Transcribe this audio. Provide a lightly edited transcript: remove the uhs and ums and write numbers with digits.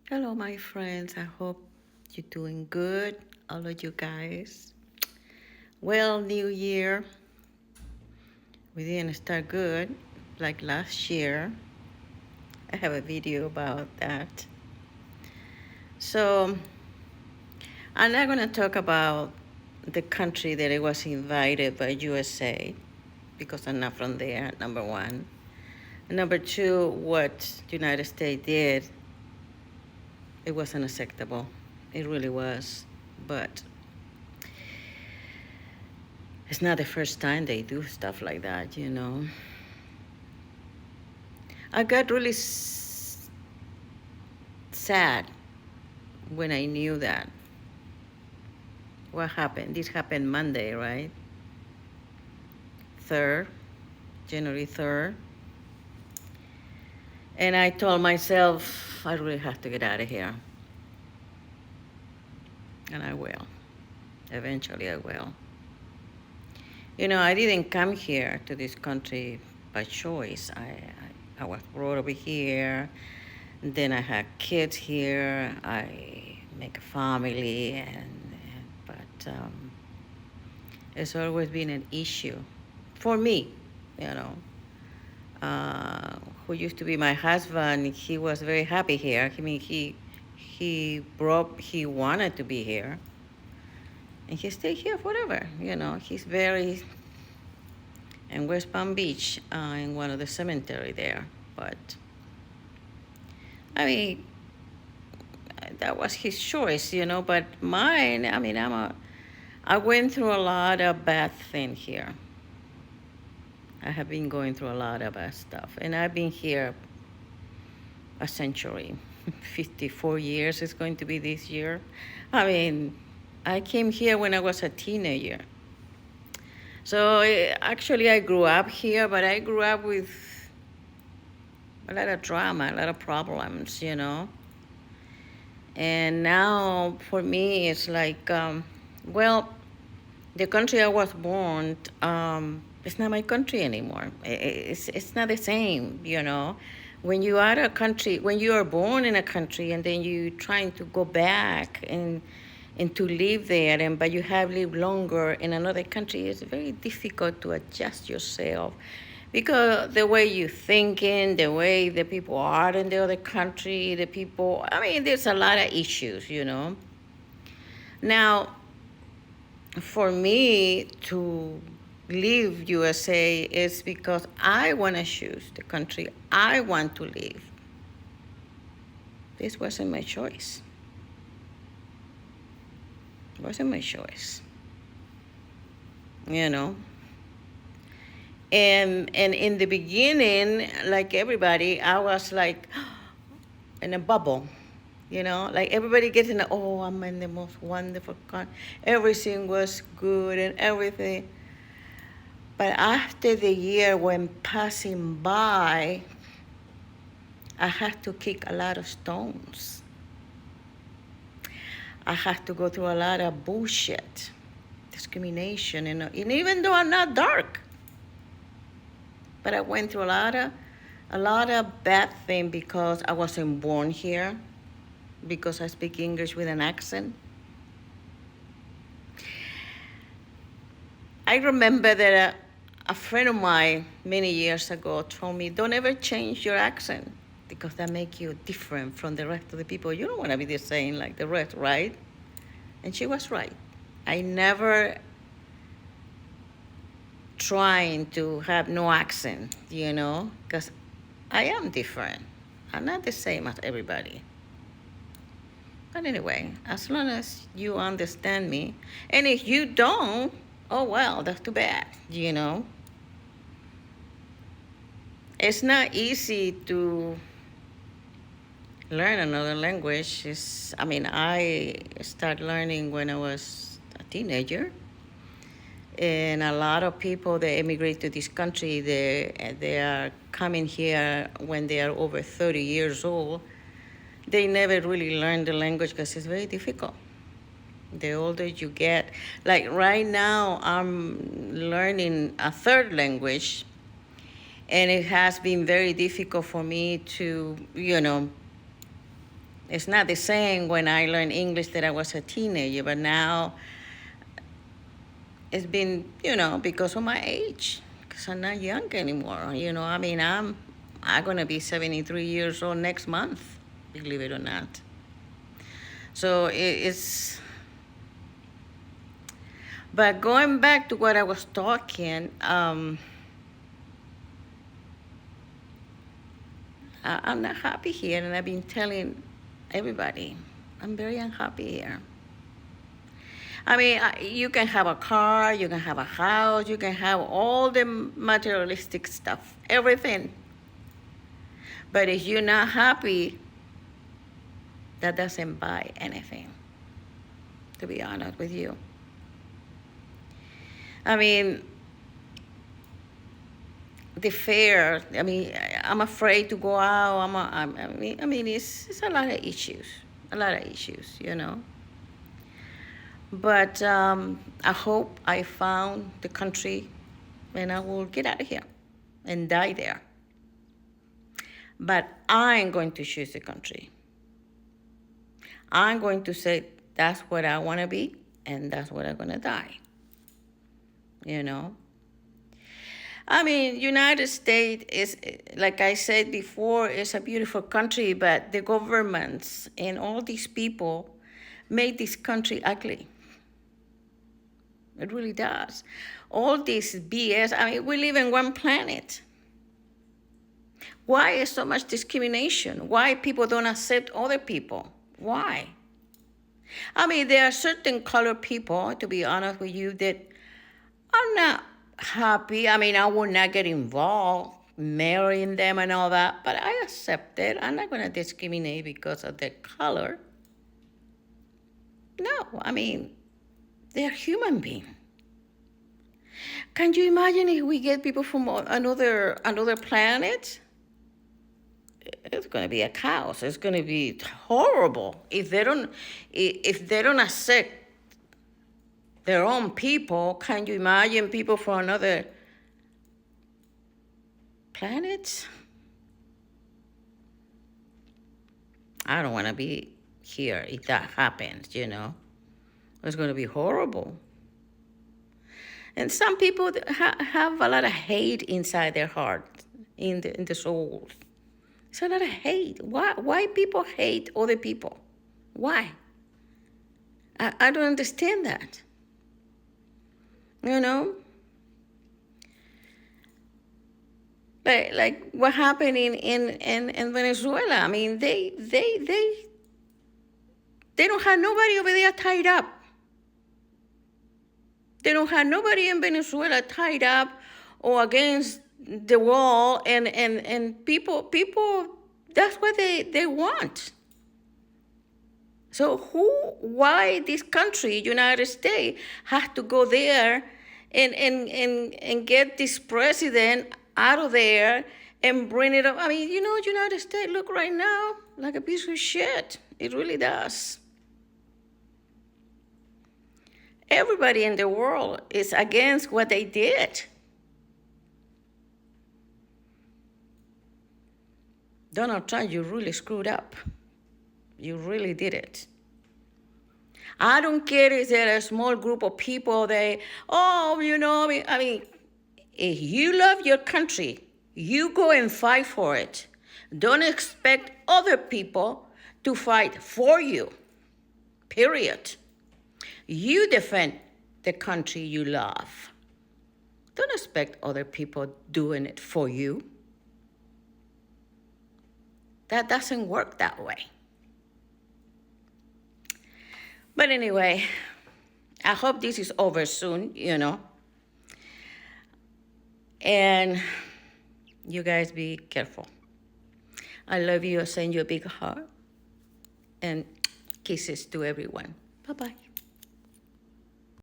Hello, my friends. I hope you're doing good. All of you guys. Well, New Year. We didn't start good like last year. I have a video about that. So, I'm not going to talk about the country that it was invited by USA because I'm not from there, number one. And number two, what the United States did, it wasn't acceptable. It really was. But it's not the first time they do stuff like that. I got really sad when I knew that. What happened? This happened Monday, right? 3rd, January 3rd. And I told myself, I really have to get out of here. And I will. Eventually, I will. I didn't come here to this country by choice. I was brought over here. Then I had kids here. I make a family, but it's always been an issue for me. You know, who used to be my husband. He was very happy here. I mean, he wanted to be here, and he stayed here forever. He's very in West Palm Beach, in one of the cemetery there. But I mean, that was his choice. But mine, I mean, I went through a lot of bad things here. I have been going through a lot of bad stuff, and I've been here a century. 54 years is going to be this year. I mean, I came here when I was a teenager. So actually, I grew up here, but I grew up with a lot of drama, a lot of problems. And now, for me, it's like, well, the country I was born, it's not my country anymore. It's not the same. When you are a country, when you are born in a country and then you trying to go back and to live there, but you have lived longer in another country, it's very difficult to adjust yourself because the way you thinking, the way the people are in the other country, the people. I mean, there's a lot of issues. Now, for me to leave USA is because I want to choose the country I want to live. This wasn't my choice. It wasn't my choice. You know. And in the beginning, like everybody, I was like in a bubble. Like everybody gets in oh, I'm in the most wonderful country. Everything was good and everything. But after the year went passing by, I had to kick a lot of stones. I had to go through a lot of bullshit, discrimination, and even though I'm not dark, but I went through a lot of bad things because I wasn't born here, because I speak English with an accent. I remember that a friend of mine many years ago told me, don't ever change your accent because that makes you different from the rest of the people. You don't want to be the same like the rest, right? And she was right. I never trying to have no accent, because I am different. I'm not the same as everybody. But anyway, as long as you understand me, and if you don't, oh well, that's too bad. It's not easy to learn another language. I started learning when I was a teenager. And a lot of people that immigrate to this country, they are coming here when they are over 30 years old. They never really learn the language because it's very difficult. The older you get, like right now, I'm learning a third language, and it has been very difficult for me to, It's not the same when I learned English that I was a teenager, but now it's been, because of my age, because I'm not young anymore. I mean, I'm gonna be 73 years old next month, believe it or not. So it's. But going back to what I was talking, I'm not happy here, and I've been telling everybody, I'm very unhappy here. I mean, you can have a car, you can have a house, you can have all the materialistic stuff, everything. But if you're not happy, that doesn't buy anything, to be honest with you. I mean, the fear, I mean, I'm afraid to go out. I mean, it's a lot of issues, But I hope I found the country and I will get out of here and die there. But I'm going to choose the country. I'm going to say that's what I want to be and that's what I'm going to die. I mean, United States is, like I said before, is a beautiful country, but the governments and all these people made this country ugly. It really does. All this BS, I mean, we live in one planet. Why is so much discrimination? Why people don't accept other people? Why? I mean, there are certain colored people, to be honest with you, that are not happy. I mean, I will not get involved marrying them and all that, but I accept it. I'm not going to discriminate because of their color. No, I mean, they're human beings. Can you imagine if we get people from another planet? It's going to be a chaos. It's going to be horrible if they don't accept their own people. Can you imagine people from another planet? I don't want to be here if that happens, It's going to be horrible. And some people have a lot of hate inside their heart, in the soul. It's a lot of hate. Why people hate other people? Why? I don't understand that. Like what happened in Venezuela. I mean, they don't have nobody over there tied up. They don't have nobody in Venezuela tied up or against the wall, and people, that's what they want. So why this country, United States, has to go there and get this president out of there and bring it up? I mean, United States look right now like a piece of shit. It really does. Everybody in the world is against what they did. Donald Trump, you really screwed up. You really did it. I don't care if there are a small group of people, I mean, if you love your country, you go and fight for it. Don't expect other people to fight for you, period. You defend the country you love. Don't expect other people doing it for you. That doesn't work that way. But anyway, I hope this is over soon, And you guys be careful. I love you. I send you a big heart. And kisses to everyone. Bye-bye.